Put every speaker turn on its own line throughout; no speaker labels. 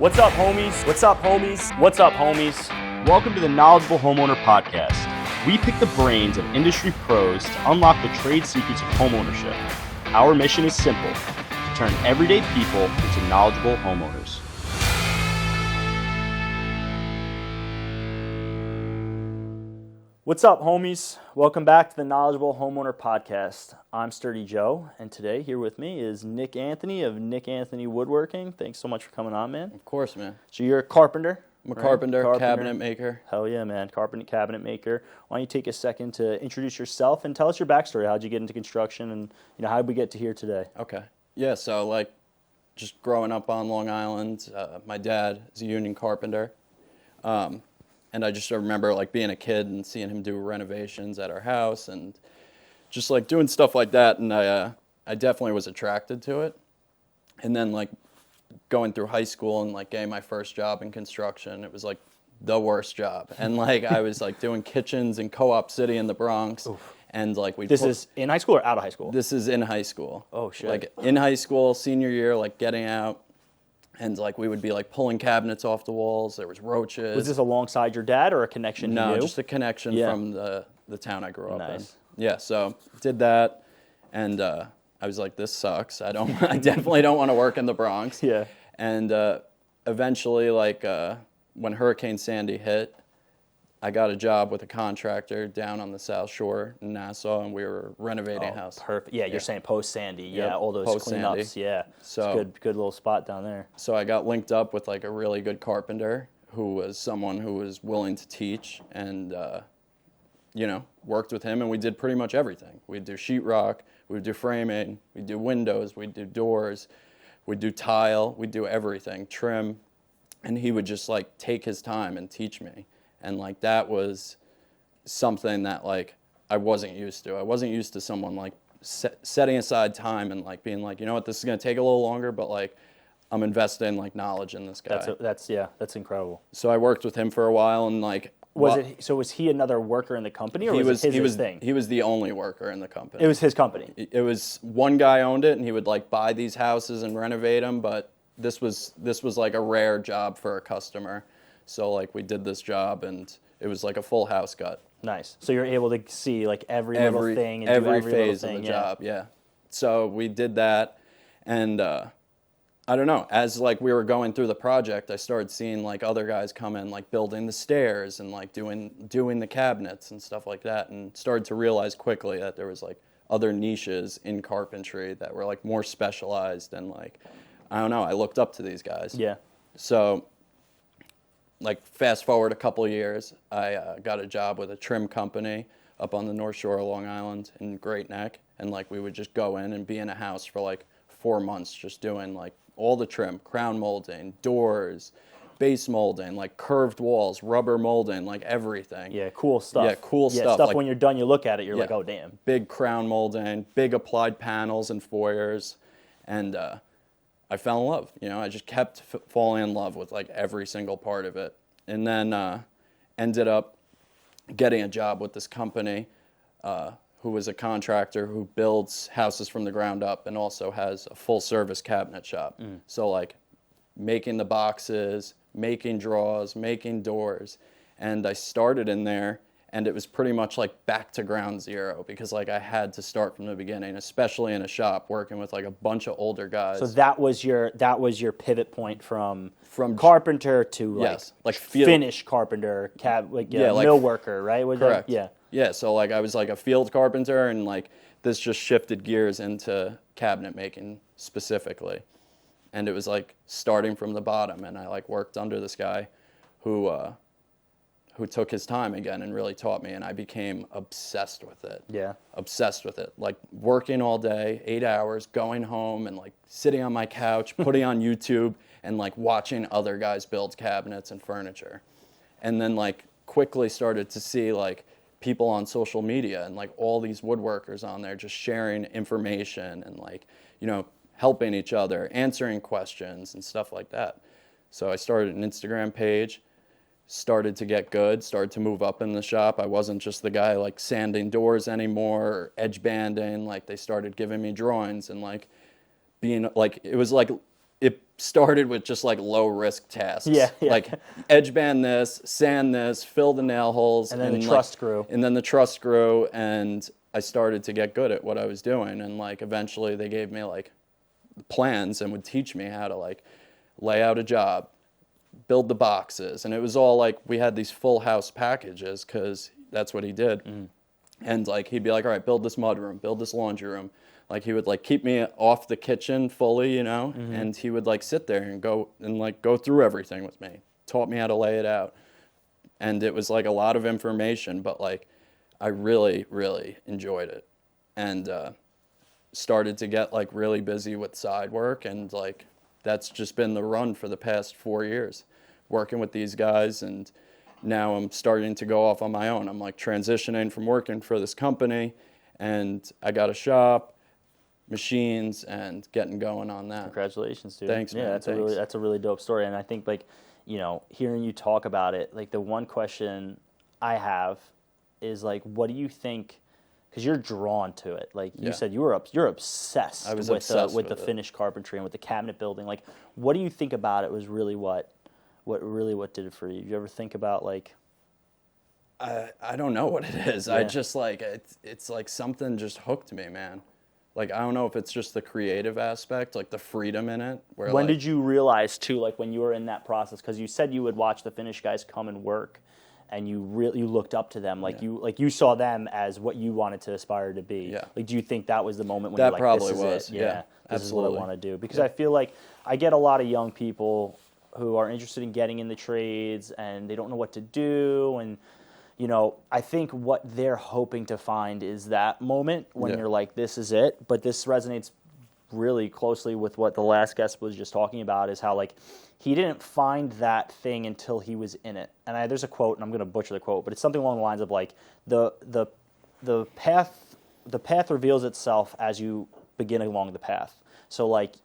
What's up, homies? What's up, homies? What's up, homies? Welcome to the Knowledgeable Homeowner Podcast. We pick the brains of industry pros to unlock the trade secrets of homeownership. Our mission is simple: to turn everyday people into knowledgeable homeowners. What's up, homies? Welcome back to the Knowledgeable Homeowner Podcast. I'm Sturdy Joe, and today here with me is Nick Anthony of Nick Anthony Woodworking. Thanks so much for coming on, man.
Of course, man.
So you're a carpenter?
I'm a carpenter, cabinet maker.
Hell yeah, man. Carpenter, cabinet maker. Why don't you take a second to introduce yourself and tell us your backstory. How'd you get into construction, and how did we get to here today?
Okay. Yeah, so just growing up on Long Island, my dad is a union carpenter. And I just remember being a kid and seeing him do renovations at our house and just doing stuff like that. And I definitely was attracted to it. And then going through high school and getting my first job in construction, it was the worst job. And I was doing kitchens in Co-op City in the Bronx.
Oof.
And
This is in high school or out of high school?
This is in high school.
Oh shit.
In high school, senior year, getting out. And we would be pulling cabinets off the walls. There was roaches.
Was this alongside your dad or a connection he
No,
knew?
just a connection from the town I grew up in.
Nice.
Yeah, so did that, and I was like, this sucks. I definitely don't want to work in the Bronx.
Yeah.
And eventually, when Hurricane Sandy hit, I got a job with a contractor down on the South Shore in Nassau, and we were renovating a house.
Perfect. Yeah, you're saying post-Sandy. Yeah,
Yep,
all those
post-Sandy.
cleanups. Yeah,
So-
it's good little spot down there.
So I got linked up with a really good carpenter who was someone who was willing to teach, and worked with him, and we did pretty much everything. We'd do sheetrock, we'd do framing, we'd do windows, we'd do doors, we'd do tile, we'd do everything, trim, and he would just take his time and teach me. And that was something that I wasn't used to. I wasn't used to someone setting aside time and being you know what, this is going to take a little longer, but I'm investing knowledge in this guy.
That's incredible.
So I worked with him for a while, and
was he another worker in the company, or was it his thing?
He was the only worker in the company.
It was his company.
It was one guy owned it, and he would buy these houses and renovate them, but this was a rare job for a customer. So we did this job, and it was a full house gut.
Nice. So you're able to see every little thing and
every
do every
phase
little thing,
of the job. Yeah. So we did that, and I don't know. As we were going through the project, I started seeing other guys come in, building the stairs and doing the cabinets and stuff like that, and started to realize quickly that there was other niches in carpentry that were more specialized, and I don't know. I looked up to these guys.
Yeah.
So. Fast forward a couple of years, I got a job with a trim company up on the North Shore of Long Island in Great Neck, and we would just go in and be in a house for 4 months just doing all the trim, crown molding, doors, base molding, curved walls, rubber molding, everything.
Yeah, cool stuff.
Yeah, cool stuff.
Stuff when you're done, you look at it, you're oh damn.
Big crown molding, big applied panels and foyers, and I fell in love. I just kept falling in love with every single part of it, and then ended up getting a job with this company who was a contractor who builds houses from the ground up and also has a full service cabinet shop. So making the boxes, making drawers, making doors, and I started in there. And it was pretty much back to ground zero because I had to start from the beginning, especially in a shop working with a bunch of older guys.
So that was your pivot point from carpenter to finish carpenter, mill worker, right?
Correct. Yeah. So I was a field carpenter, and this just shifted gears into cabinet making specifically, and it was starting from the bottom. And I worked under this guy who took his time again and really taught me, and I became obsessed with it.
Yeah.
Obsessed with it. Working all day, 8 hours, going home and sitting on my couch, putting on YouTube and watching other guys build cabinets and furniture. And then quickly started to see people on social media and all these woodworkers on there just sharing information and helping each other, answering questions and stuff like that. So I started an Instagram page, started to get good, started to move up in the shop. I wasn't just the guy sanding doors anymore or edge banding. They started giving me drawings and being it was it started with just like low risk tasks.
Yeah.
Like edge band this, sand this, fill the nail holes.
And then the trust grew.
And then the trust grew, and I started to get good at what I was doing. And like eventually they gave me like plans and would teach me how to like lay out a job, build the boxes. And it was all like, we had these full house packages because that's what he did. And like, he'd be like, all right, build this mudroom, build this laundry room. Like he would like keep me off the kitchen fully, you know, and he would like sit there and go through everything with me. Taught me how to lay it out. And it was like a lot of information, but like I really, really enjoyed it. And started to get like really busy with side work, and like that's just been the run for the past 4 years, working with these guys. And now I'm starting to go off on my own. I'm like transitioning from working for this company, and I got a shop, machines, and getting going on that.
Congratulations, dude.
Thanks, man.
Yeah, that's a really dope story. And I think like, you know, hearing you talk about it, like the one question I have is like, what do you think? Because you're drawn to it. Like you said, you're obsessed.
I was
with
obsessed
with the finished carpentry and with the cabinet building. Like, what do you think about it was really what did it for you? Did you ever think about like?
I don't know what it is.
Yeah.
I just like it's like something just hooked me, man. Like I don't know if it's just the creative aspect, like the freedom in it.
When
like,
did you realize too, like when you were in that process? Because you said you would watch the finished guys come and work, and you looked up to them, like you saw them as what you wanted to aspire to be.
Yeah.
Like, do you think that was the moment when
that
you're like,
probably
this is
was?
it?
Yeah,
this
absolutely.
is what I want to do. Because I feel like I get a lot of young people who are interested in getting in the trades and they don't know what to do, and you know, I think what they're hoping to find is that moment when you're like, this is it. But this resonates really closely with what the last guest was just talking about, is how like he didn't find that thing until he was in it. And there's a quote, and I'm going to butcher the quote, but it's something along the lines of like the path reveals itself as you begin along the path. So like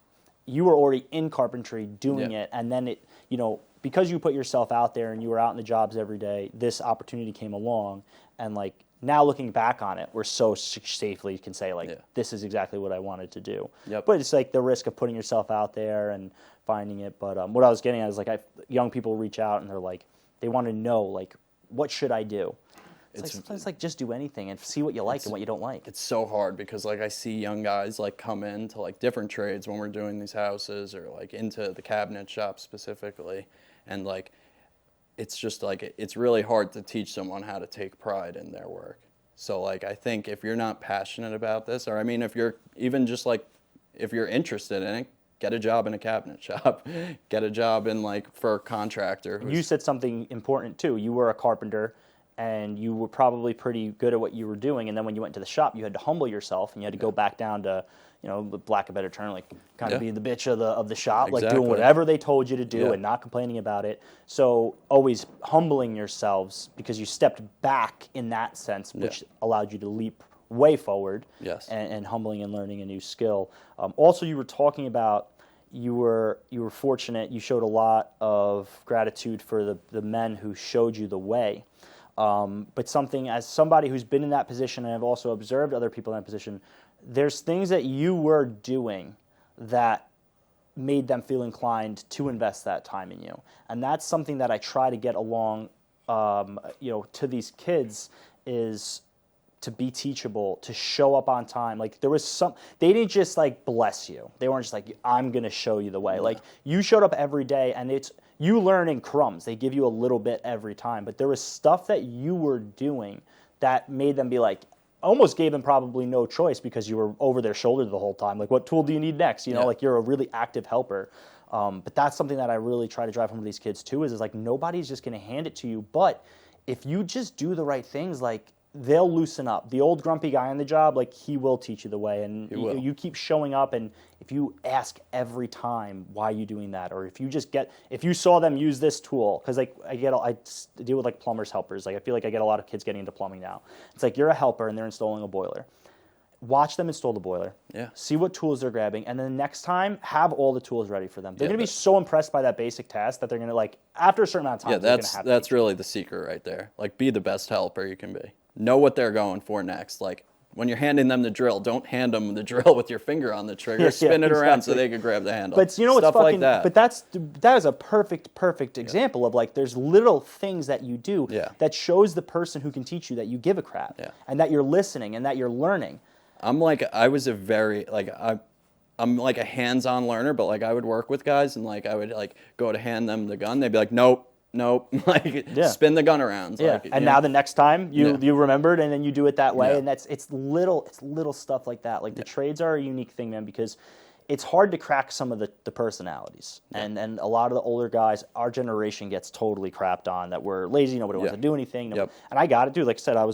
you were already in carpentry doing it, and then it, you know, because you put yourself out there and you were out in the jobs every day, this opportunity came along, and like now looking back on it, we're so safely can say like, this is exactly what I wanted to do. But it's like the risk of putting yourself out there and finding it. But what I was getting at is like young people reach out and they're like, they want to know like, what should I do? It's like sometimes like just do anything and see what you like and what you don't like.
It's so hard because like I see young guys like come into like different trades when we're doing these houses, or like into the cabinet shop specifically, and like it's just like it's really hard to teach someone how to take pride in their work. So like I think if you're not passionate about this, or I mean if you're even just like if you're interested in it, get a job in a cabinet shop, get a job in like for a contractor.
You said something important too. You were a carpenter, and you were probably pretty good at what you were doing, and then when you went to the shop, you had to humble yourself, and you had to go back down to, you know, the lack of a better term, like kind of be the bitch of the shop, like doing whatever they told you to do and not complaining about it. So always humbling yourselves because you stepped back in that sense, which allowed you to leap way forward. And humbling and learning a new skill. Also, you were talking about you were fortunate. You showed a lot of gratitude for the men who showed you the way. But something, as somebody who's been in that position, and I've also observed other people in that position, there's things that you were doing that made them feel inclined to invest that time in you. And that's something that I try to get along, you know, to these kids, is to be teachable, to show up on time. Like there was they didn't just like bless you. They weren't just like, I'm going to show you the way. Like you showed up every day, and you learn in crumbs. They give you a little bit every time. But there was stuff that you were doing that made them be like, almost gave them probably no choice because you were over their shoulder the whole time. Like, what tool do you need next? You know, like you're a really active helper. But that's something that I really try to drive home to these kids too, is like nobody's just going to hand it to you. But if you just do the right things, like they'll loosen up. The old grumpy guy on the job, like he will teach you the way, and you keep showing up. And if you ask every time, why are you doing that? Or if you saw them use this tool, because like I deal with like plumbers helpers. Like I feel like I get a lot of kids getting into plumbing now. It's like you're a helper and they're installing a boiler. Watch them install the boiler. See what tools they're grabbing, and then next time have all the tools ready for them. They're going to be so impressed by that basic task that they're going to like after a certain amount of time.
That's really the secret right there. Like be the best helper you can be. Know what they're going for next. Like when you're handing them the drill, don't hand them the drill with your finger on the trigger. Spin it around so they can grab the handle.
But you know what's
Stuff
fucking,
like that.
but that is a perfect example of like there's little things that you do that shows the person who can teach you that you give a crap and that you're listening and that you're learning.
I'm like a hands-on learner, but like I would work with guys and like I would like go to hand them the gun. They'd be like, nope, like spin the gun around.
Yeah.
Like,
and now the next time you remembered and then you do it that way. And it's little stuff like that. Like the trades are a unique thing, man, because it's hard to crack some of the personalities. And a lot of the older guys, our generation gets totally crapped on that we're lazy, nobody wants to do anything. And I got it, dude. Like I said, I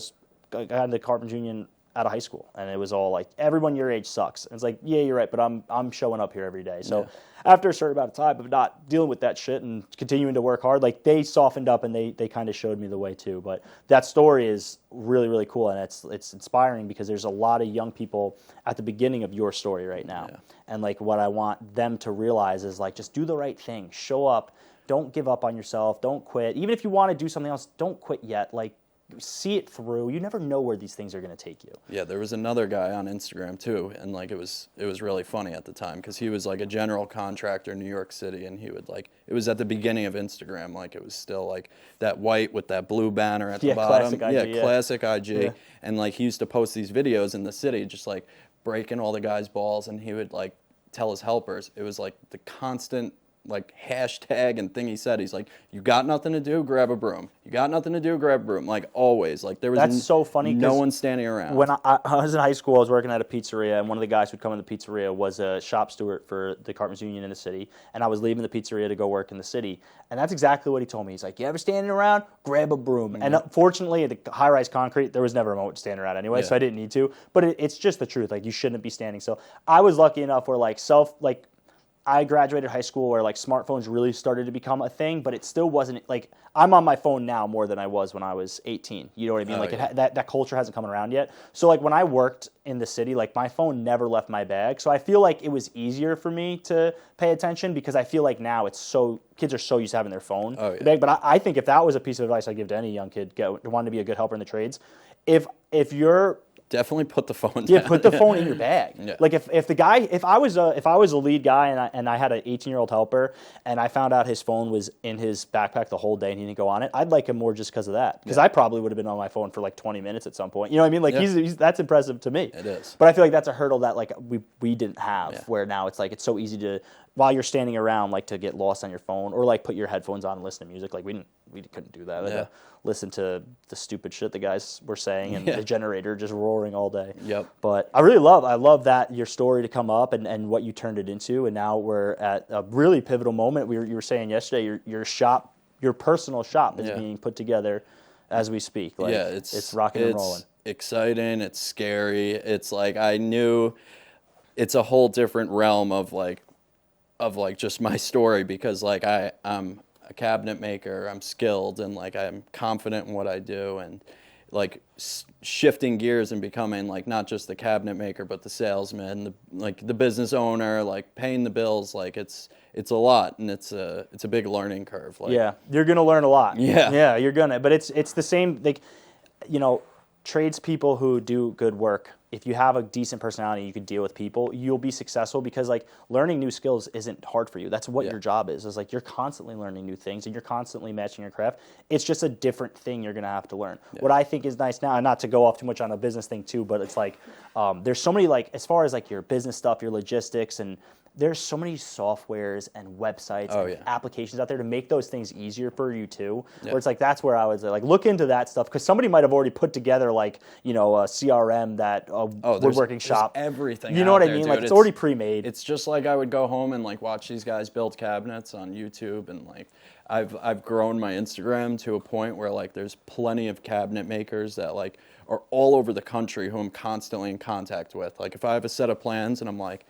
got into the carpenters union out of high school, and it was all like, everyone your age sucks. And it's like, yeah, you're right, but I'm showing up here every day. So after a certain amount of time of not dealing with that shit and continuing to work hard, like they softened up and they kind of showed me the way too. But that story is really, really cool, and it's inspiring because there's a lot of young people at the beginning of your story right now. And like what I want them to realize is like, just do the right thing, show up, don't give up on yourself, don't quit. Even if you want to do something else, don't quit yet. Like, see it through. You never know where these things are going to take you.
Yeah, there was another guy on Instagram too, and like it was really funny at the time because he was like a general contractor in New York City, and he would like, it was at the beginning of Instagram, like it was still like that white with that blue banner at the bottom.
Classic IG,
classic IG. And like he used to post these videos in the city just like breaking all the guys' balls, and he would like tell his helpers, it was like the constant like hashtag and thing he said. He's like, you got nothing to do, grab a broom. You got nothing to do, grab a broom. Like always. Like there was
That's so funny.
No one standing around.
When I was in high school, I was working at a pizzeria, and one of the guys who'd come in the pizzeria was a shop steward for the Carpenters Union in the city. And I was leaving the pizzeria to go work in the city. And that's exactly what he told me. He's like, you ever standing around? Grab a broom. And fortunately, at the high-rise concrete, there was never a moment to stand around anyway, so I didn't need to. But it's just the truth. Like, you shouldn't be standing. So I was lucky enough where I graduated high school where like smartphones really started to become a thing, but it still wasn't like, I'm on my phone now more than I was when I was 18. You know what I mean? That culture hasn't come around yet. So like when I worked in the city, like my phone never left my bag. So I feel like it was easier for me to pay attention because I feel like now kids are so used to having their phone bag. But I think if that was a piece of advice I'd give to any young kid wanting to be a good helper in the trades, if you're
definitely put the phone down.
Yeah, put the phone in your bag. Yeah. Like if I was a lead guy and I had an 18-year-old helper and I found out his phone was in his backpack the whole day and he didn't go on it, I'd like him more just because of that. Because I probably would have been on my phone for like 20 minutes at some point. You know what I mean? Like he's that's impressive to me.
It is.
But I feel like that's a hurdle that like we didn't have where now it's like it's so easy to, while you're standing around, like to get lost on your phone or like put your headphones on and listen to music. Like we couldn't do that. We had to listen to the stupid shit the guys were saying and the generator just roaring all day.
Yep.
But I love that your story to come up and what you turned it into, and now we're at a really pivotal moment. You were saying yesterday your personal shop is being put together as we speak. Like, it's rocking and rolling.
It's exciting. It's scary. It's like I knew it's a whole different realm of just my story because like I'm a cabinet maker, I'm skilled, and like I'm confident in what I do, and like shifting gears and becoming like not just the cabinet maker but the salesman, the business owner, like paying the bills. Like it's a lot, and it's a big learning curve. Like,
yeah, you're gonna learn a lot.
Yeah,
you're gonna. But it's the same. Like, you know, tradespeople who do good work, if you have a decent personality, you can deal with people, you'll be successful because like learning new skills isn't hard for you. That's what your job is. It's like you're constantly learning new things and you're constantly matching your craft. It's just a different thing you're going to have to learn. Yeah. What I think is nice now, and not to go off too much on a business thing too, but it's like there's so many, like as far as like your business stuff, your logistics, and there's so many softwares and websites and applications out there to make those things easier for you too. Where it's like, that's where I was like, look into that stuff because somebody might have already put together like, you know, a CRM that woodworking shop.
There's everything.
You know what I mean?
Dude.
Like it's already pre-made.
It's just like I would go home and like watch these guys build cabinets on YouTube, and like I've grown my Instagram to a point where like there's plenty of cabinet makers that like are all over the country who I'm constantly in contact with. Like if I have a set of plans and I'm like,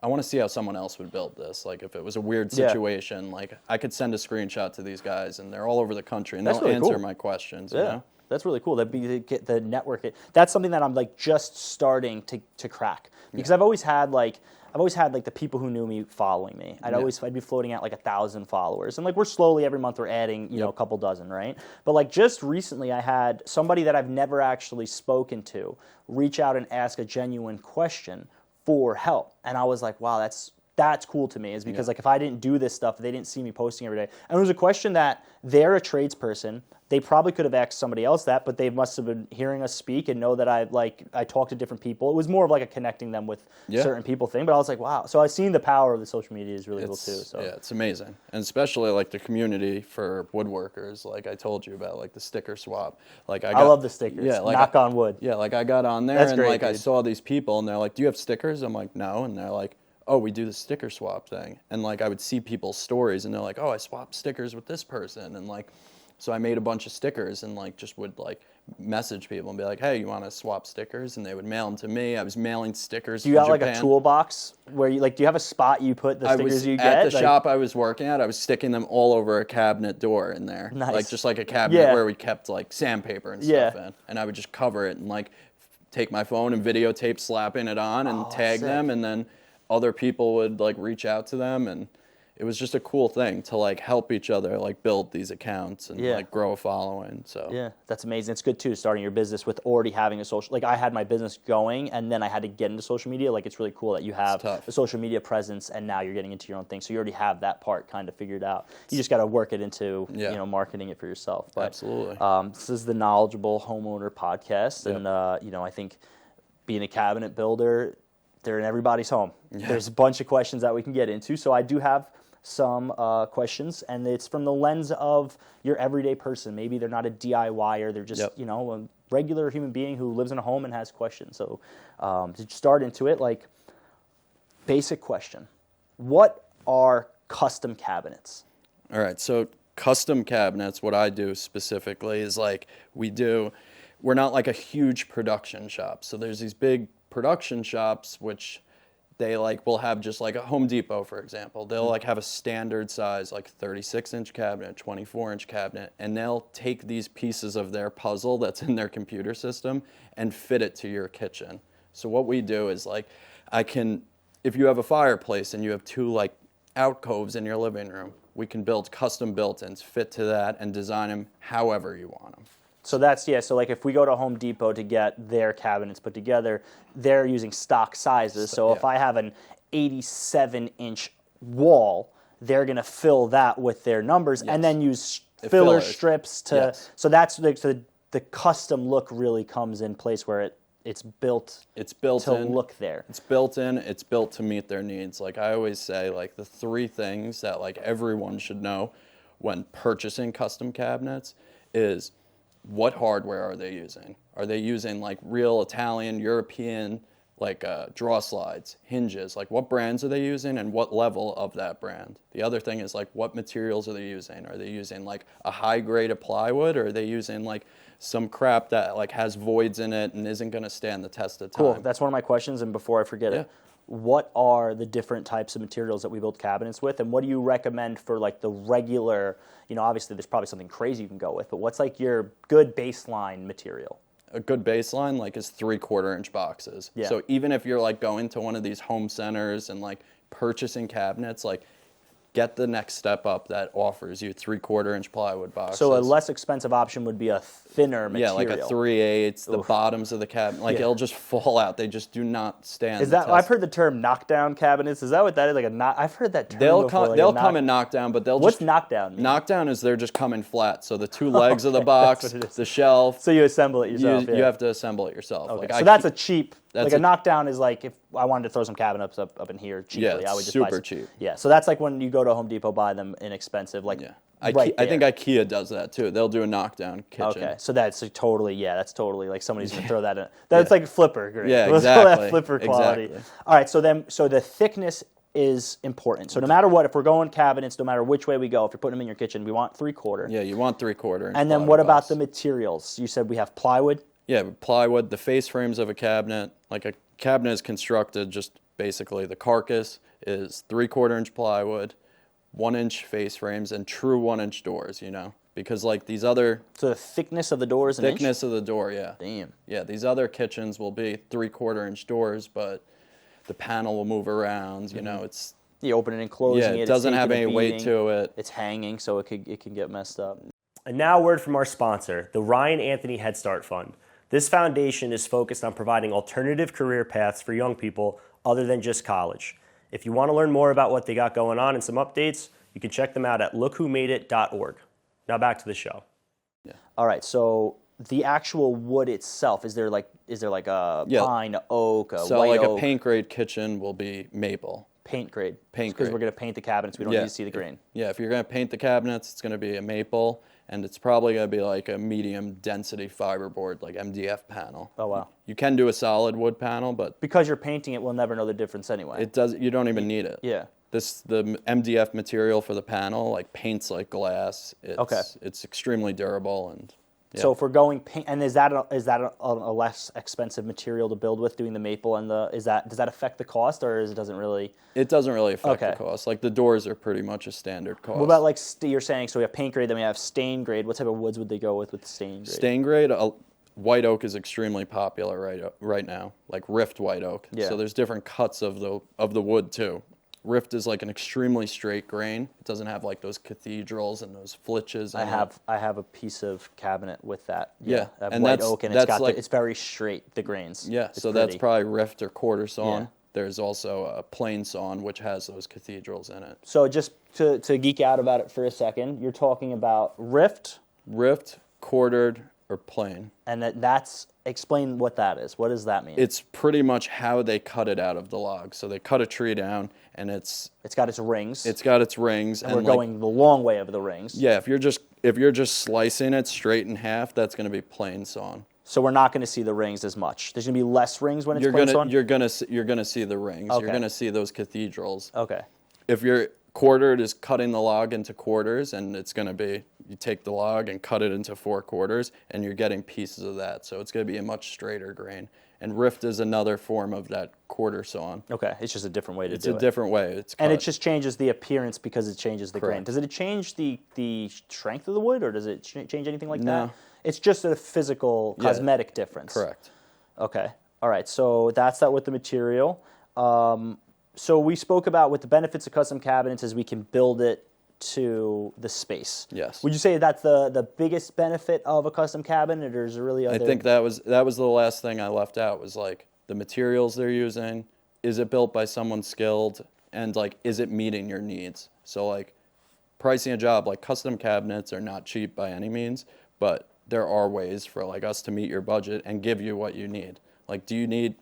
I want to see how someone else would build this. Like if it was a weird situation, like I could send a screenshot to these guys, and they're all over the country, and they'll really answer my questions.
Yeah,
you know?
That's really cool. That'd be the network. That's something that I'm like just starting to crack because I've always had like I've always had like the people who knew me following me. I'd be floating at like 1,000 followers, and like we're slowly every month we're adding, you know, a couple dozen, right? But like just recently, I had somebody that I've never actually spoken to reach out and ask a genuine question for help, and I was like, wow, that's cool to me, is because like if I didn't do this stuff, they didn't see me posting every day. And it was a question that they're a tradesperson. They probably could have asked somebody else that, but they must have been hearing us speak and know that I talk to different people. It was more of like a connecting them with certain people thing. But I was like, wow. So I've seen the power of the social media is really cool too. So
yeah, it's amazing, and especially like the community for woodworkers. Like I told you about, like the sticker swap. Like I love
the stickers.
Yeah, like
knock on wood.
Yeah, like I got on there and like I saw these people and they're like, "Do you have stickers?" I'm like, "No," and they're like, "Oh, we do the sticker swap thing." And like I would see people's stories and they're like, "Oh, I swapped stickers with this person," and like. So I made a bunch of stickers and like just would like message people and be like, "Hey, you want to swap stickers?" And they would mail them to me. I was mailing stickers.
Do you have like a toolbox where you like? Do you have a spot you put the stickers you get?
At the shop I was working at, I was sticking them all over a cabinet door in there, like just like a cabinet where we kept like sandpaper and stuff in, and I would just cover it and like take my phone and videotape slapping it on and tag them, and then other people would like reach out to them and. It was just a cool thing to like help each other like build these accounts and like grow a following. So
yeah, that's amazing. It's good too, starting your business with already having a social. Like I had my business going, and then I had to get into social media. Like it's really cool that you have a social media presence, and now you're getting into your own thing. So you already have that part kind of figured out. You just got to work it into you know, marketing it for yourself. But,
absolutely.
This is the Knowledgeable Homeowner Podcast, and you know, I think being a cabinet builder, they're in everybody's home. There's a bunch of questions that we can get into. So I do have some questions, and it's from the lens of your everyday person. Maybe they're not a DIYer, they're just you know, a regular human being who lives in a home and has questions. So to start into it, like basic question, what are custom cabinets?
All right, so custom cabinets, what I do specifically is like we're not like a huge production shop. So there's these big production shops which they like will have just like a Home Depot, for example. They'll like have a standard size, like 36-inch cabinet, 24-inch cabinet, and they'll take these pieces of their puzzle that's in their computer system and fit it to your kitchen. So what we do is like, if you have a fireplace and you have two like alcoves in your living room, we can build custom built-ins, fit to that, and design them however you want them.
So that's, so like if we go to Home Depot to get their cabinets put together, they're using stock sizes. So if I have an 87-inch wall, they're going to fill that with their numbers and then use filler strips to, so that's the custom look really comes in place where it's built to look there.
It's built in, it's built to meet their needs. Like I always say, like the three things that like everyone should know when purchasing custom cabinets is, what hardware are they using? Are they using like real Italian, European, like draw slides, hinges? Like what brands are they using and what level of that brand? The other thing is like what materials are they using? Are they using like a high grade of plywood, or are they using like some crap that like has voids in it and isn't going to stand the test of time?
Cool. That's one of my questions, and before I forget it, what are the different types of materials that we build cabinets with, and what do you recommend for like the regular, you know, obviously there's probably something crazy you can go with, but what's like your good baseline material?
A good baseline like is 3/4 inch boxes. So even if you're like going to one of these home centers and like purchasing cabinets, like get the next step up that offers you 3/4 inch plywood boxes.
So a less expensive option would be a thinner material.
Yeah, like a 3/8. The bottoms of the cabinet, like it'll just fall out. They just do not stand.
Is that? I've heard the term knockdown cabinets. Is that what that is? Like I've heard that term before.
They'll come in knockdown, but
what's knockdown mean?
Knockdown is they're just coming flat. So the two legs of the box, the shelf.
So you assemble it yourself.
You have to assemble it yourself.
Okay. Like so that's a cheap. Like a knockdown is like if I wanted to throw some cabinets up in here cheaply, I would just
super
buy
cheap.
Yeah, so that's like when you go to Home Depot, buy them inexpensive. Like
I think IKEA does that too. They'll do a knockdown kitchen.
Okay, so that's totally that's totally like somebody's gonna throw that in. That's like flipper grade.
Yeah,
Let's call
exactly.
that flipper quality.
Exactly.
All right, so the thickness is important. So no matter what, if we're going cabinets, no matter which way we go, if you're putting them in your kitchen, we want 3/4.
Yeah, you want 3/4.
And then what about the materials? You said we have plywood.
Yeah, plywood. The face frames of a cabinet, like a cabinet is constructed just basically the carcass is 3/4 inch plywood, 1 inch face frames, and true 1 inch doors, you know, because like these other.
So the thickness of the door is an inch?
Thickness of the door, yeah.
Damn.
Yeah, these other kitchens will be 3/4 inch doors, but the panel will move around. You know, it's
You open it and closing
it doesn't have any weight to it.
It's hanging, so it can get messed up.
And now a word from our sponsor, the Ryan Anthony Head Start Fund. This foundation is focused on providing alternative career paths for young people other than just college. If you want to learn more about what they got going on and some updates, you can check them out at lookwhomadeit.org. Now back to the show.
Yeah.
All right, so the actual wood itself, is there like a pine, oak,
so
white
like
oak?
a paint grade kitchen will be maple.
Paint grade.
Paint
Because
grade.
we're going to paint the cabinets, we don't need to see the grain.
If you're going to paint the cabinets, it's going to be a maple, and it's probably going to be like a medium density fiberboard, like MDF panel.
Oh, wow.
You can do a solid wood panel, but
Because you're painting it, we'll never know the difference anyway.
you don't even need it.
Yeah.
The MDF material for the panel like paints like glass. It's extremely durable and. Yeah.
So if we're going paint, and is that a less expensive material to build with, doing the maple and does that affect the cost, or doesn't really?
It doesn't really affect the cost. Like the doors are pretty much a standard cost.
What about like you're saying? So we have paint grade, then we have stain grade. What type of woods would they go with stain grade?
Stain grade, white oak is extremely popular right now. Like rift white oak.
Yeah.
So there's different cuts of the wood too. Rift is like an extremely straight grain. It doesn't have like those cathedrals and those flitches.
I have a piece of cabinet with that.
Yeah,
I have
and
white
that's
oak, and it's very straight, the grains.
Yeah,
it's
so
pretty.
that's probably rift or quarter sawn.
Yeah.
There's also a plain sawn, which has those cathedrals in it.
So just to geek out about it for a second, you're talking about rift,
quartered, or plain.
and that's explain what that is. What does that mean?
It's pretty much how they cut it out of the log. So they cut a tree down, and it's
got its rings.
It's got its rings,
and we're going the long way of the rings.
Yeah, if you're just slicing it straight in half, that's going to be plain sawn.
So we're not going to see the rings as much. There's going to be less rings when it's plain sawn?
You're going to see the rings.
Okay.
You're going to see those cathedrals.
Okay.
If you're quartered is cutting the log into quarters, and it's going to be, you take the log and cut it into 4 quarters, and you're getting pieces of that. So it's going to be a much straighter grain. And rift is another form of that quarter sawn.
Okay, it's just a different way to do it.
It's a different way. It's cut.
And it just changes the appearance because it changes the grain. Does it change the strength of the wood, or does it change anything like that? It's just a physical, cosmetic difference.
Correct.
Okay. All right. So that's that with the material. So we spoke about with the benefits of custom cabinets is we can build it to the space.
Yes.
Would you say that's the biggest benefit of a custom cabinet, or is there really other?
I think that was the last thing I left out was like the materials they're using. Is it built by someone skilled, and like is it meeting your needs? So like pricing a job, like custom cabinets are not cheap by any means, but there are ways for like us to meet your budget and give you what you need. Like do you need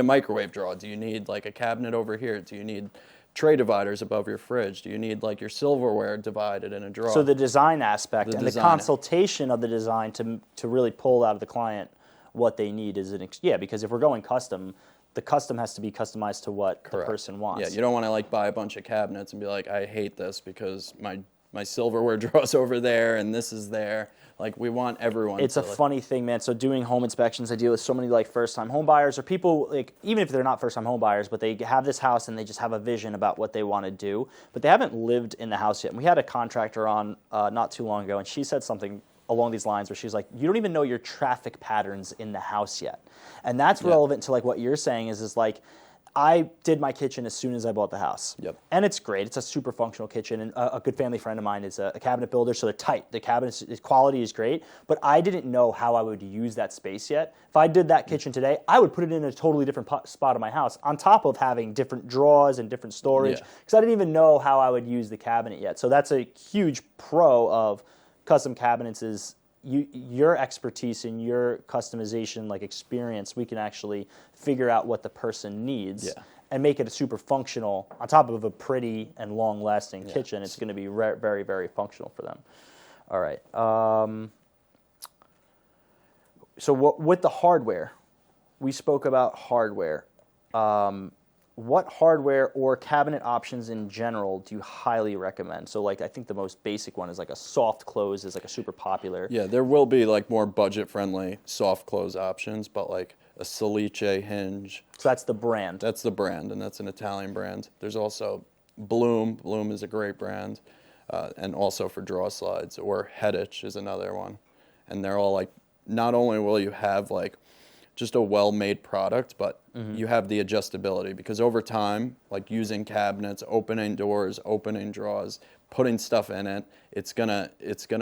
a microwave drawer? Do you need like a cabinet over here? Do you need tray dividers above your fridge? Do you need like your silverware divided in a drawer?
So the design aspect and the consultation of the design to really pull out of the client what they need is because if we're going custom, the custom has to be customized to what the person wants.
Yeah, you don't want to like buy a bunch of cabinets and be like, I hate this because my silverware drawer's over there and this is there. Like we want everyone.
It's a funny thing, man. So doing home inspections, I deal with so many like first-time home buyers or people like even if they're not first-time home buyers, but they have this house and they just have a vision about what they want to do, but they haven't lived in the house yet. And we had a contractor on not too long ago, and she said something along these lines where she's like, you don't even know your traffic patterns in the house yet. And that's relevant to like what you're saying is like, I did my kitchen as soon as I bought the house.
Yep.
And it's great. It's a super functional kitchen. And a good family friend of mine is a cabinet builder, so they're tight. The cabinets, quality is great. But I didn't know how I would use that space yet. If I did that kitchen today, I would put it in a totally different spot of my house, on top of having different drawers and different storage, because I didn't even know how I would use the cabinet yet. So that's a huge pro of custom cabinets is your expertise and your customization like experience, we can actually figure out what the person needs and make it a super functional, on top of a pretty and long-lasting kitchen. It's going to be very, very functional for them. All right. So with the hardware, we spoke about hardware. What hardware or cabinet options in general do you highly recommend? So like I think the most basic one is like a soft close is like a super popular.
Yeah, there will be like more budget-friendly soft close options, but like a Salice hinge.
So that's the brand.
That's the brand, and that's an Italian brand. There's also Bloom. Bloom is a great brand, and also for draw slides, or Heddich is another one. And they're all like, not only will you have like just a well-made product, but you have the adjustability because over time, like using cabinets, opening doors, opening drawers, putting stuff in it, it's gonna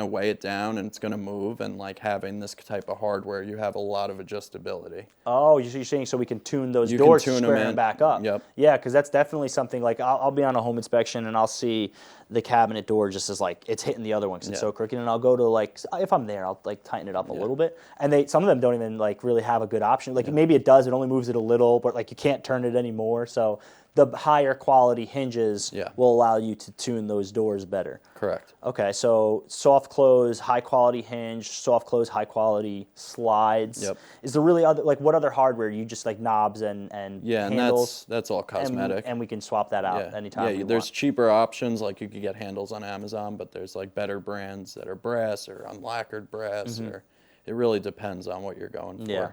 weigh it down and it's gonna move. And like having this type of hardware, you have a lot of adjustability.
Oh, you're saying so we can tune those doors to square them back up.
Yep.
Yeah, because that's definitely something like I'll be on a home inspection and I'll see the cabinet door just as like it's hitting the other one because it's so crooked, and I'll go to like if I'm there, I'll like tighten it up a little bit. And some of them don't even like really have a good option. Like maybe it does, it only moves it a little, but like you can't turn it anymore. So the higher quality hinges will allow you to tune those doors better.
Correct.
Okay, so soft close, high quality hinge, soft close, high quality slides.
Yep.
Is there really other what other hardware? You just like knobs and handles?
And that's all cosmetic.
And we can swap that out anytime we want.
There's cheaper options, like you could get handles on Amazon, but there's like better brands that are brass or unlacquered brass, or it really depends on what you're going for.
Yeah.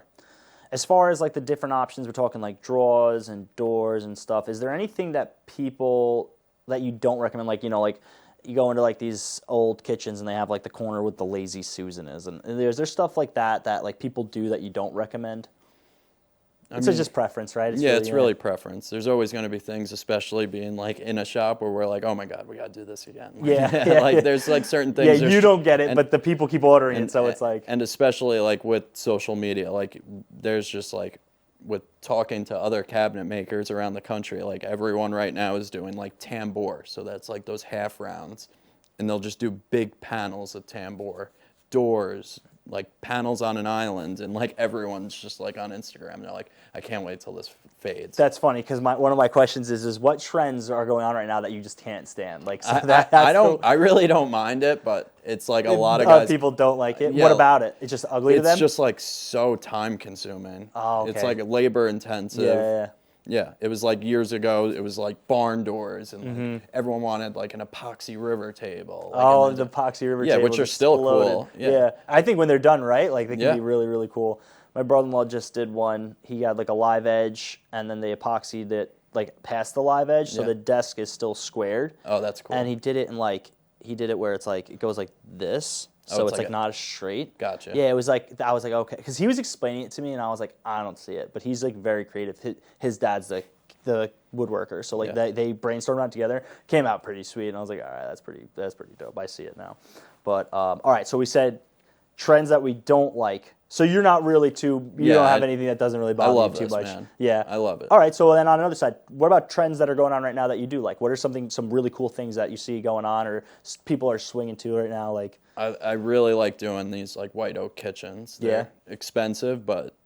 As far as like the different options, we're talking like drawers and doors and stuff. Is there anything that you don't recommend? Like, like you go into like these old kitchens and they have like the corner with the lazy Susan is, and there's stuff like that like people do that you don't recommend? It's just preference, right?
It's really preference. There's always going to be things, especially being like in a shop where we're like, oh my God, we got to do this again. There's like certain things.
Yeah, you don't get it, but the people keep ordering it, so it's like.
And especially like with social media, like there's just like with talking to other cabinet makers around the country, like everyone right now is doing like tambour. So that's like those half rounds, and they'll just do big panels of tambour, doors, like panels on an island, and like everyone's just like on Instagram and they're like, I can't wait till this fades.
That's funny because one of my questions is what trends are going on right now that you just can't stand? Like so
I really don't mind it, but it's like a lot of guys.
People don't like it. What about it? It's just ugly to them?
It's just like so time consuming.
Oh, okay.
It's like labor intensive. Yeah, it was like years ago, it was like barn doors, and like everyone wanted like an epoxy river table. Like,
the epoxy river table.
Yeah, which are still cool.
Yeah, I think when they're done right, like they can be really, really cool. My brother-in-law just did one. He had like a live edge, and then they epoxied it like past the live edge, so the desk is still squared.
Oh, that's cool.
And he did it where it's like, it goes like this. So it's like not as straight.
Gotcha.
Yeah, it was like, I was like, okay. Because he was explaining it to me, and I was like, I don't see it. But he's like very creative. His dad's the woodworker. So like they brainstormed on it together. Came out pretty sweet. And I was like, all right, that's pretty dope. I see it now. But all right, so we said trends that we don't like. So you're not really you don't have anything that doesn't really bother you too much.
Man.
Yeah.
I love it.
All right, so then on another side, what about trends that are going on right now that you do like? What are some really cool things that you see going on or people are swinging to right now? Like
I really like doing these like white oak kitchens. They're expensive, but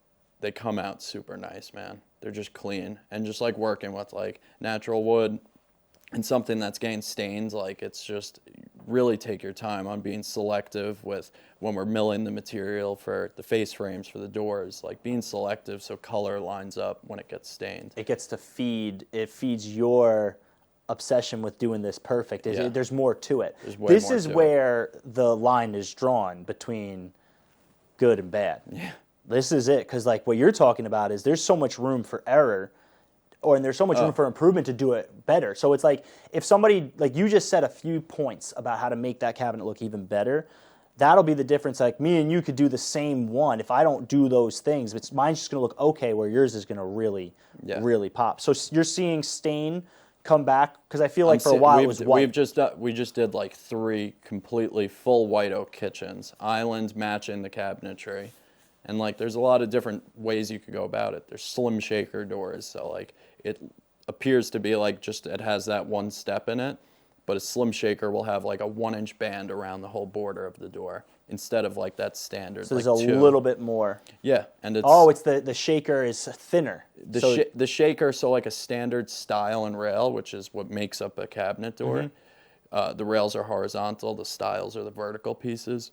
they come out super nice, man. They're just clean, and just like working with like natural wood and something that's getting stains, like it's just really take your time on being selective with when we're milling the material for the face frames for the doors, like being selective so color lines up when it gets stained.
It feeds your obsession with doing this perfect. There's more to it. This is where the line is drawn between good and bad.
Yeah.
This is it, because like what you're talking about is there's so much room for error, and there's so much room for improvement to do it better. So it's like if somebody, like you just said a few points about how to make that cabinet look even better, that'll be the difference. Like me and you could do the same one. If I don't do those things, mine's just going to look okay, where yours is going to really, really pop. So you're seeing stain come back, because I feel like for a while it was white.
We just did like 3 completely full white oak kitchens, islands matching the cabinetry. And like there's a lot of different ways you could go about it. There's slim shaker doors, so like it appears to be like just it has that one step in it, but a slim shaker will have like a 1-inch band around the whole border of the door instead of like that standard.
So there's a little bit more.
Yeah, and it's
the shaker is thinner.
The shaker, so like a standard stile and rail, which is what makes up a cabinet door. The rails are horizontal, the stiles are the vertical pieces.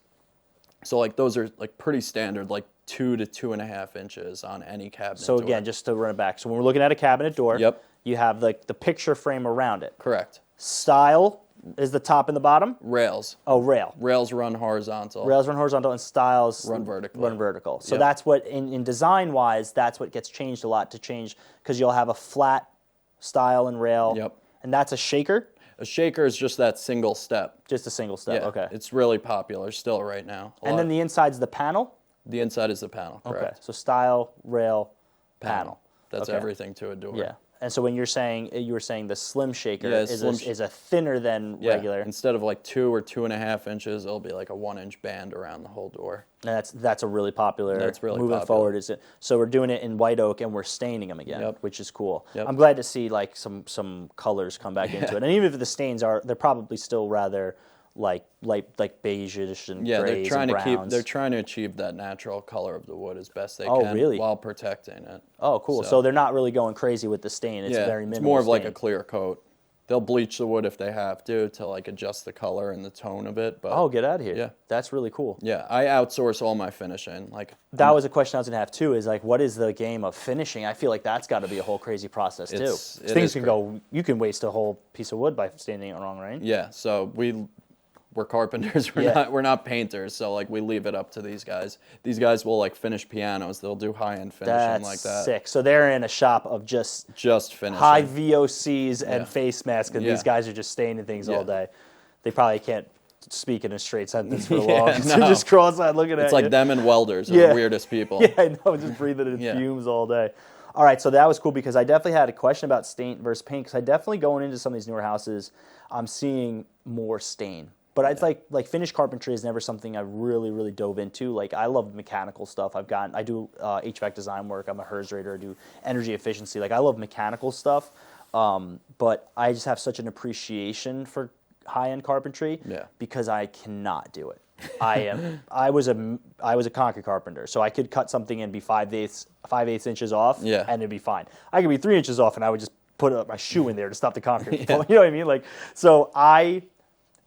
So like those are like pretty standard, like 2 to 2.5 inches on any cabinet
door. So again, just to run it back. So when we're looking at a cabinet door, you have like the picture frame around it.
Correct.
Stile is the top and the bottom?
Rails.
Oh, rail.
Rails run horizontal.
Rails run horizontal, and stiles
run vertical.
So that's what, in design-wise, that's what gets changed a lot because you'll have a flat stile and rail.
Yep.
And that's a shaker?
A shaker is just that single step.
Just a single step, okay.
It's really popular still right now.
And then the inside's the panel?
The inside is the panel, correct.
Okay, so style, rail, panel.
That's
okay.
everything to a door.
Yeah. And so when you were saying the slim shaker is a thinner than
yeah.
regular.
Instead of like 2 or 2.5 inches, it'll be like a 1-inch band around the whole door.
And that's a really popular.
That's really
moving
popular.
Forward. Is it? So we're doing it in white oak and we're staining them again,
Yep.
which is cool.
Yep.
I'm glad to see like some colors come back into it. And even if the stains they're probably still rather like beige-ish and grays and browns.
They're trying to achieve that natural color of the wood as best they can.
Oh, really?
While protecting it.
Oh, cool. So they're not really going crazy with the stain. It's very minimal.
It's more of like
stain.
a clear coat. They'll bleach the wood if they have to like adjust the color and the tone of it. But
oh, get out of here.
Yeah.
That's really cool.
Yeah, I outsource all my finishing.
That was a question I was going to have too, is like, what is the game of finishing? I feel like that's got to be a whole crazy process too. Things can go, you can waste a whole piece of wood by staining it wrong, right?
Yeah, so we're carpenters. We're not painters, so like we leave it up to these guys. These guys will like finish pianos. They'll do high-end finishing like that.
That's sick. So they're in a shop of just
finishing.
High VOCs and face masks, and these guys are just staining things all day. They probably can't speak in a straight sentence for long. They're just cross-eyed looking at you.
It's like them and welders are the weirdest people.
Yeah, I know, just breathing in fumes all day. All right, so that was cool because I definitely had a question about stain versus paint because I definitely going into some of these newer houses, I'm seeing more stain. But it's like finished carpentry is never something I really, really dove into. Like I love mechanical stuff. I do HVAC design work. I'm a HERS rater. I do energy efficiency. Like I love mechanical stuff. But I just have such an appreciation for high-end carpentry because I cannot do it. I was a concrete carpenter, so I could cut something and be 5/8 inches off, and it'd be fine. I could be 3 inches off, and I would just put my shoe in there to stop the concrete. You know what I mean? Like so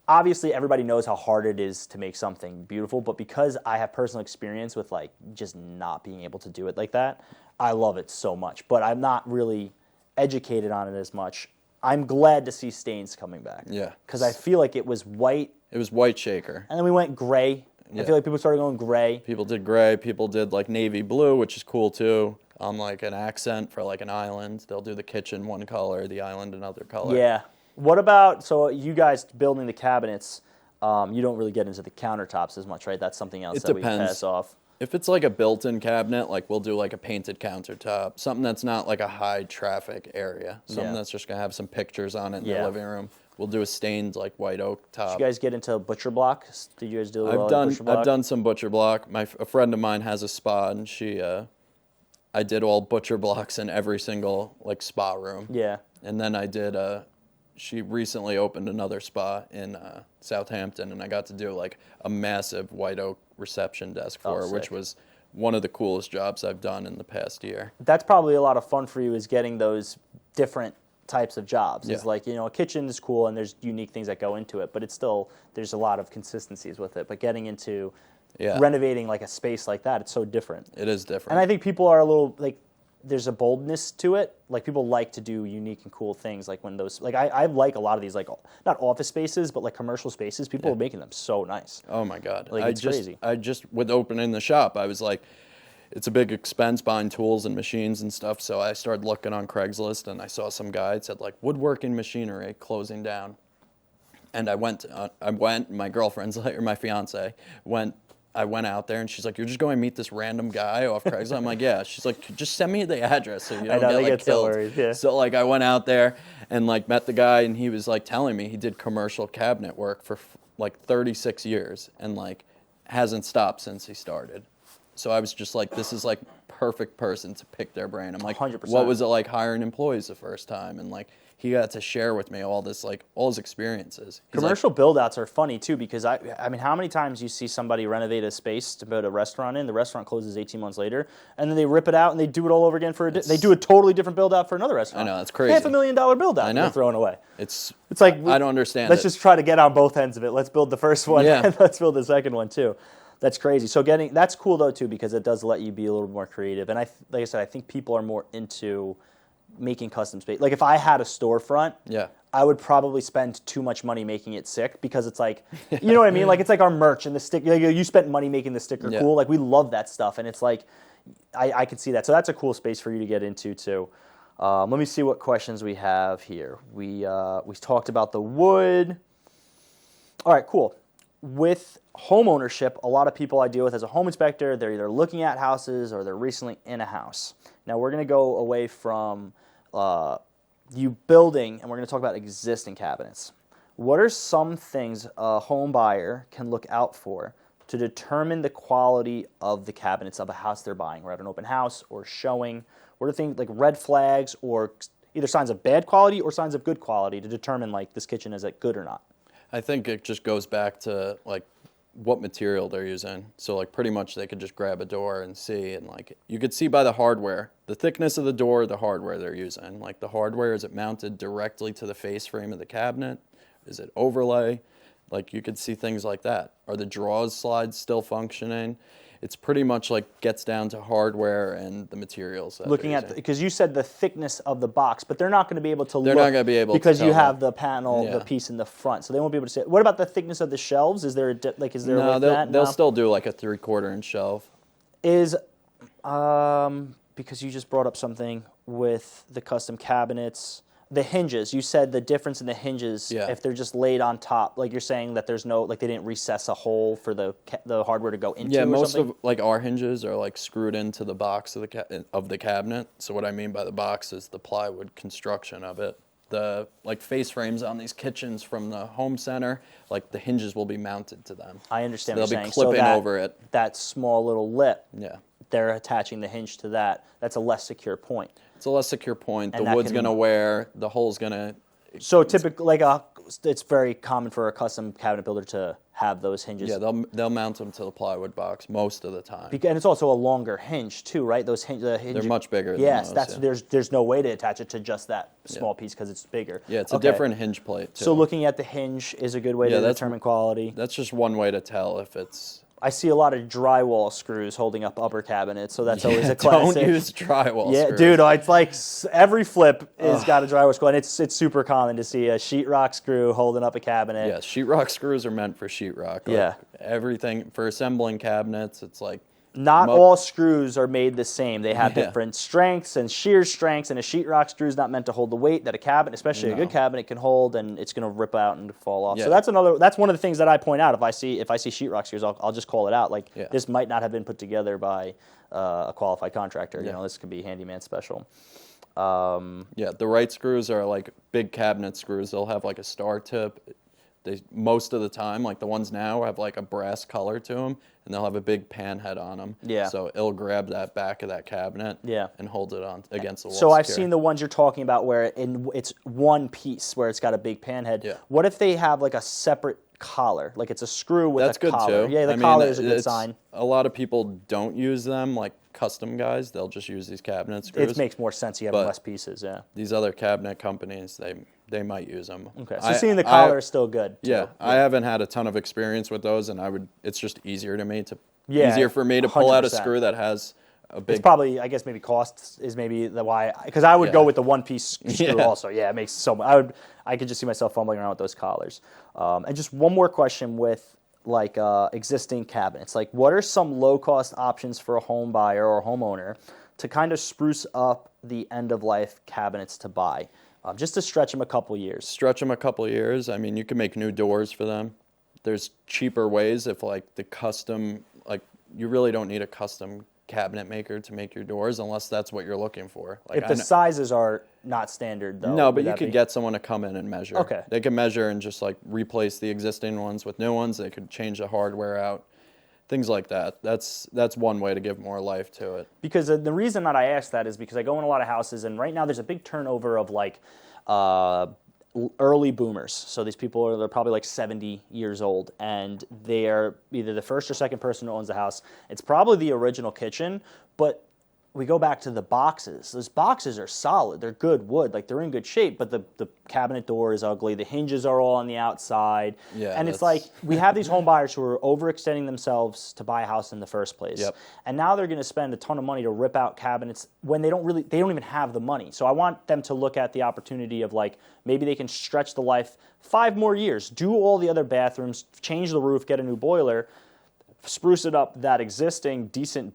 obviously, everybody knows how hard it is to make something beautiful, but because I have personal experience with like just not being able to do it like that, I love it so much. But I'm not really educated on it as much. I'm glad to see stains coming back. Yeah. Because I feel like it was white.
It was white shaker.
And then we went gray. I feel like people started going gray.
People did gray. People did like navy blue, which is cool too. Like an accent for like an island. They'll do the kitchen one color, the island another color.
Yeah. What about, so you guys building the cabinets, you don't really get into the countertops as much, right? That's something else we pass off.
If it's like a built-in cabinet, like we'll do like a painted countertop, something that's not like a high traffic area, something that's just gonna have some pictures on it in the living room. We'll do a stained like white oak top.
Did you guys get into butcher block? Did you guys do butcher block?
I've done some butcher block. A friend of mine has a spa, and I did all butcher blocks in every single like spa room. Yeah. And then I did she recently opened another spa in Southampton, and I got to do like a massive white oak reception desk for her, which was one of the coolest jobs I've done in the past year.
That's probably a lot of fun for you, is getting those different types of jobs. It's like, a kitchen is cool and there's unique things that go into it, but it's still, there's a lot of consistencies with it. But getting into renovating like a space like that, it's so different.
It is different.
And I think people are a little like, there's a boldness to it. Like people like to do unique and cool things. Like when those, like I like a lot of these, like not office spaces, but like commercial spaces. People are making them so nice.
Oh my God.
Like it's crazy.
I just, with opening the shop, I was like, it's a big expense buying tools and machines and stuff. So I started looking on Craigslist, and I saw some guy that said like woodworking machinery closing down. And I went, my girlfriend's or my fiance I went out there, and she's like, "You're just going to meet this random guy off Craigslist?" I'm like, "Yeah." She's like, "Just send me the address so you don't get killed." So worried, So like I went out there and like met the guy, and he was like telling me he did commercial cabinet work for like 36 years and like hasn't stopped since he started. So I was just like, this is like perfect person to pick their brain. I'm like,
100%.
What was it like hiring employees the first time? And like he got to share with me all this, like all his experiences.
Commercial build-outs are funny too, because I mean, how many times you see somebody renovate a space to put a restaurant in, the restaurant closes 18 months later, and then they rip it out and they do it all over again they do a totally different build-out for another restaurant.
I know, it's crazy.
$500,000 build-out they're throwing away.
It's
like,
I don't understand
Let's just try to get on both ends of it. Let's build the first one and let's build the second one too. That's crazy. So that's cool though too, because it does let you be a little more creative. And like I said, I think people are more into making custom space. Like if I had a storefront, I would probably spend too much money making it sick, because it's like, you know what I mean? Like it's like our merch and the sticker. You spent money making the sticker cool. Like we love that stuff, and it's like I could see that. So that's a cool space for you to get into too. Let me see what questions we have here. We talked about the wood. All right, cool. with home ownership, a lot of people I deal with as a home inspector, they're either looking at houses or they're recently in a house. Now we're going to go away from you building, and we're going to talk about existing cabinets. What are some things a home buyer can look out for to determine the quality of the cabinets of a house they're buying? We're at an open house or showing. What are things like red flags or either signs of bad quality or signs of good quality to determine like this kitchen is it good or not?
I think it just goes back to like what material they're using. So like pretty much they could just grab a door and see, and like you could see by the hardware, the thickness of the door, the hardware they're using. Like the hardware, is it mounted directly to the face frame of the cabinet? Is it overlay? Like you could see things like that. Are the drawers slides still functioning? It's pretty much like gets down to hardware and the materials.
Looking at, because you said the thickness of the box, but they're not going to be able to
They're
look.
not going to be able to
because
tell
you have
that.
the panel,
Yeah.
the piece in the front, so they won't be able to see it. What about the thickness of the shelves? Is there is there
No,
like
they'll,
that?
they'll still do like a 3/4 inch shelf.
Is because you just brought up something with the custom cabinets. The hinges, you said the difference in the hinges,
Yeah.
if they're just laid on top, like you're saying that there's no, like they didn't recess a hole for the hardware to go into
Yeah,
or
most
something?
of like our hinges are like screwed into the box of the cabinet. So what I mean by the box is the plywood construction of it. The like face frames on these kitchens from the home center, like the hinges will be mounted to them.
I understand
So
what
they'll
you're
be
saying.
clipping
so
over it.
That small little lip,
Yeah.
they're attaching the hinge to that. That's a less secure point.
It's a less secure point.
And
The
that
wood's
can-
going to wear, the hole's going to...
So typically, it's very common for a custom cabinet builder to have those hinges.
Yeah, they'll mount them to the plywood box most of the time.
And it's also a longer hinge too, right? Those hinge.
They're much bigger than
Yes,
those, yeah.
there's no way to attach it to just that small piece because it's bigger.
Yeah, it's
Okay.
a different hinge plate too.
So looking at the hinge is a good way to
that's-
determine quality.
That's just one way to tell if it's...
I see a lot of drywall screws holding up upper cabinets, so that's always a
Don't
classic.
use drywall
Yeah,
screws.
dude, it's like every flip has got a drywall screw, and it's super common to see a sheetrock screw holding up a cabinet.
Yeah, sheetrock screws are meant for sheetrock. Like,
Yeah.
Everything, for assembling cabinets, it's like...
Not all screws are made the same. They have
Yeah.
different strengths and shear strengths, and a sheetrock screw is not meant to hold the weight that a cabinet, especially a good cabinet, can hold, and it's going to rip out and fall off.
Yeah.
So that's one of the things that I point out. If I see sheetrock screws, I'll just call it out. Like this might not have been put together by a qualified contractor. You know, this could be handyman special.
Yeah, the right screws are like big cabinet screws. They'll have like a star tip. They most of the time, like the ones now, have like a brass color to them, and they'll have a big pan head on them.
Yeah.
So it'll grab that back of that cabinet.
Yeah.
And hold it on against the wall.
So I've
secure.
seen the ones you're talking about where it's one piece where it's got a big pan head.
Yeah.
What if they have like a separate collar, like it's a screw with
That's
a
good
collar?
too.
Yeah, the
I mean,
collar is a good
it's-
sign.
A lot of people don't use them, like custom guys. They'll just use these cabinet screws.
It makes more sense. You have
But-
less pieces. Yeah.
These other cabinet companies, they might use them.
Okay. So seeing the collar is still good. Too.
Yeah, I haven't had a ton of experience with those, and it's just easier to me to
Yeah,
easier for me to pull out a
100%.
screw that has a big.
It's probably, I guess, maybe cost is maybe the why. Because I would go with the one piece screw
Yeah.
also. Yeah, it makes so much. I could just see myself fumbling around with those collars. And just one more question with like existing cabinets. Like, what are some low cost options for a home buyer or a homeowner to kind of spruce up the end of life cabinets to buy, just to stretch them a couple years?
Stretch them a couple years. I mean, you can make new doors for them. There's cheaper ways if like the custom, like you really don't need a custom cabinet maker to make your doors unless that's what you're looking for. Like
If the sizes are not standard, though.
No, but
would
you
that
could
be-
get someone to come in and measure.
Okay.
They can measure and just like replace the existing ones with new ones. They could change the hardware out, things like that. That's one way to give more life to it.
Because the reason that I ask that is because I go in a lot of houses, and right now there's a big turnover of like early boomers. So these people they're probably like 70 years old, and they are either the first or second person who owns the house. It's probably the original kitchen, but we go back to the boxes. Those boxes are solid. They're good wood. Like, they're in good shape, but the cabinet door is ugly. The hinges are all on the outside.
Yeah,
and it's
that's-
like we have these home buyers who are overextending themselves to buy a house in the first place.
Yep.
And now they're going to spend a ton of money to rip out cabinets when they don't even have the money. So I want them to look at the opportunity of, like, maybe they can stretch the life 5 more years, do all the other bathrooms, change the roof, get a new boiler, spruce it up that existing decent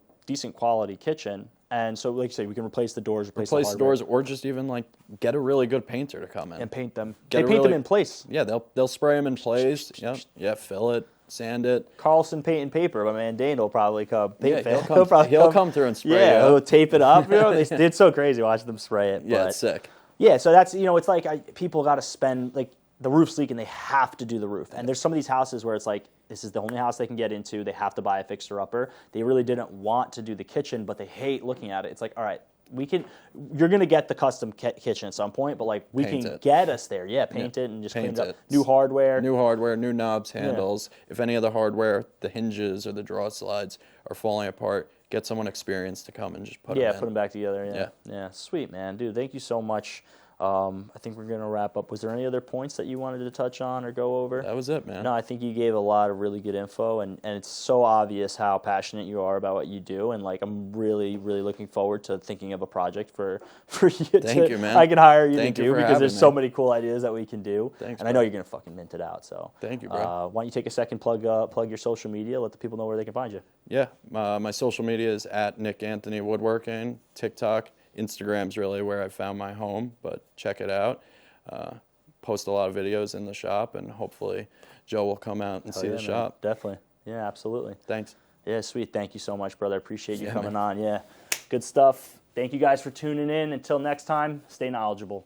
quality kitchen, And so, like you say, we can replace the doors, replace
the doors, or just even like get a really good painter to come in
and paint them.
Get
Paint them in place.
Yeah, they'll spray them in place. Yeah, fill it, sand it.
Carlson Paint and Paper. My man Dane will probably come.
He'll come through and spray.
Yeah, he'll tape it up. It's so crazy watching them spray it.
Yeah, it's sick.
Yeah, so that's it's like people got to spend like. The roof's leaking, they have to do the roof. And there's some of these houses where it's like, this is the only house they can get into. They have to buy a fixer-upper. They really didn't want to do the kitchen, but they hate looking at it. It's like, all right, you're going to get the custom kitchen at some point, but like we can get us there. Yeah, paint it and just clean it up. New hardware, new knobs, handles. Yeah.
If any of the hardware, the hinges or the draw slides are falling apart, get someone experienced to come and just put them in.
Put them back together. Yeah. Sweet, man. Dude, thank you so much. I think we're going to wrap up. Was there any other points that you wanted to touch on or go over?
That was it, man.
No, I think you gave a lot of really good info, and it's so obvious how passionate you are about what you do, and like I'm really, really looking forward to thinking of a project for you.
Thank you, man.
I can hire you to do because there's so
me.
many cool ideas that we can do.
Thanks,
and I know you're going to fucking mint it out. So
thank you, bro.
Why don't you take a second, plug your social media, let the people know where they can find you.
Yeah, my social media is at Nick Anthony Woodworking, TikTok. Instagram's really where I found my home, but check it out. Post a lot of videos in the shop, and hopefully Joe will come out and see the shop.
Definitely. Yeah, absolutely.
Thanks.
Yeah, sweet. Thank you so much, brother. I appreciate you coming on. Yeah, good stuff. Thank you guys for tuning in. Until next time, stay knowledgeable.